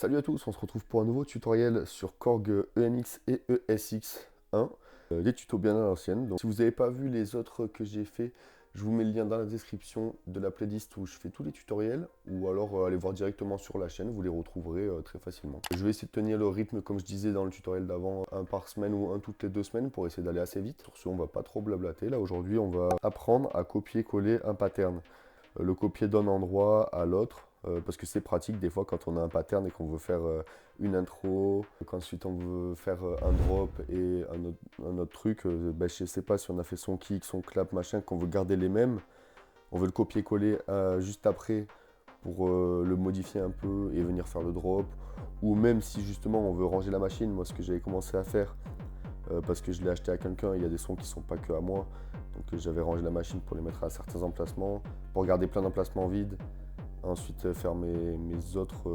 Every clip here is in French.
Salut à tous, on se retrouve pour un nouveau tutoriel sur Korg ENX et ESX1. Des tutos bien à l'ancienne. Donc si vous n'avez pas vu les autres que j'ai fait, je vous mets le lien dans la description de la playlist où je fais tous les tutoriels, ou alors allez voir directement sur la chaîne, vous les retrouverez très facilement. Je vais essayer de tenir le rythme comme je disais dans le tutoriel d'avant, un par semaine ou un toutes les 2 semaines pour essayer d'aller assez vite. Sur ce, on va pas trop blablater. Là aujourd'hui, on va apprendre à copier-coller un pattern. Le copier d'un endroit à l'autre, parce que c'est pratique des fois quand on a un pattern et qu'on veut faire une intro, qu'ensuite on veut faire un drop et un autre truc, ben, je sais pas si on a fait son kick, son clap, machin, qu'on veut garder les mêmes, on veut le copier-coller juste après pour le modifier un peu et venir faire le drop, ou même si justement on veut ranger la machine, moi ce que j'avais commencé à faire, parce que je l'ai acheté à quelqu'un, il y a des sons qui sont pas que à moi, donc j'avais rangé la machine pour les mettre à certains emplacements, pour garder plein d'emplacements vides, ensuite faire mes autres,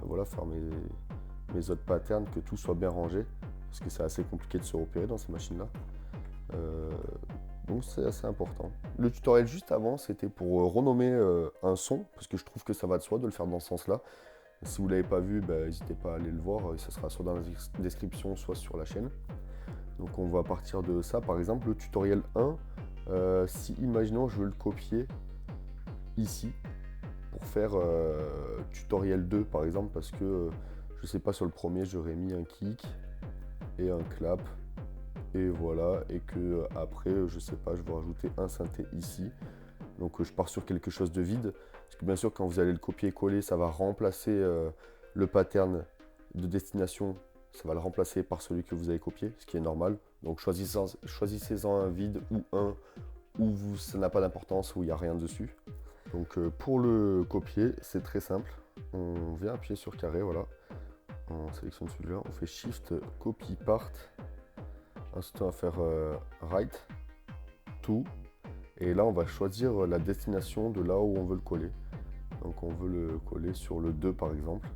voilà, faire mes autres patterns, que tout soit bien rangé, parce que c'est assez compliqué de se repérer dans ces machines-là. Euh, donc c'est assez important. Le tutoriel juste avant, c'était pour renommer un son, parce que je trouve que ça va de soi de le faire dans ce sens-là. Si vous ne l'avez pas vu, bah, n'hésitez pas à aller le voir, ça sera soit dans la description, soit sur la chaîne. Donc on va partir de ça, par exemple le tutoriel 1, si imaginons je veux le copier ici, pour faire tutoriel 2 par exemple, parce que je sais pas, sur le premier j'aurais mis un kick et un clap, et voilà, et que après je sais pas, je vais rajouter un synthé ici, donc je pars sur quelque chose de vide, parce que bien sûr quand vous allez le copier-coller, ça va remplacer le pattern de destination, ça va le remplacer par celui que vous avez copié, ce qui est normal. Donc choisissez-en un vide ou un où ça n'a pas d'importance, où il n'y a rien dessus. Donc pour le copier, c'est très simple. On vient appuyer sur carré, voilà. On sélectionne celui-là, on fait Shift, Copy Part. Ensuite on va faire Right, To. Et là on va choisir la destination de là où on veut le coller. Donc on veut le coller sur le 2 par exemple.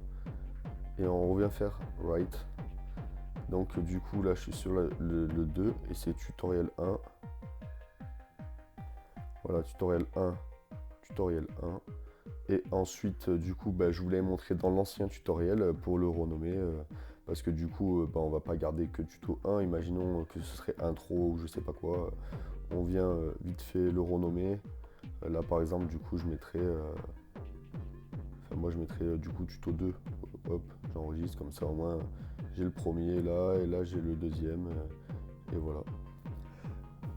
Et on revient faire Right. Donc du coup là je suis sur le 2 et c'est tutoriel 1. Voilà, tutoriel 1, tutoriel 1. Et ensuite, du coup, bah, je vous l'avais montré dans l'ancien tutoriel pour le renommer. Parce que du coup, bah, on va pas garder que tuto 1. Imaginons que ce serait intro ou je sais pas quoi. On vient vite fait le renommer. Là, par exemple, du coup, je mettrais... Enfin, moi, je mettrais du coup tuto 2. Hop, j'enregistre comme ça, au moins, j'ai le premier là, et là, j'ai le deuxième. Et voilà.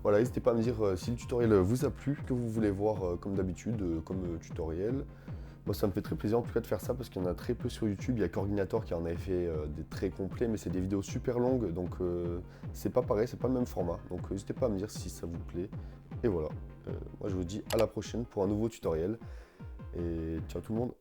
Voilà, n'hésitez pas à me dire si le tutoriel vous a plu, que vous voulez voir comme d'habitude, comme tutoriel. Moi, ça me fait très plaisir en tout cas de faire ça parce qu'il y en a très peu sur YouTube. Il y a Coordinator qui en avait fait des très complets, mais c'est des vidéos super longues, donc c'est pas pareil, c'est pas le même format. Donc n'hésitez pas à me dire si ça vous plaît. Et voilà, moi je vous dis à la prochaine pour un nouveau tutoriel. Et ciao tout le monde.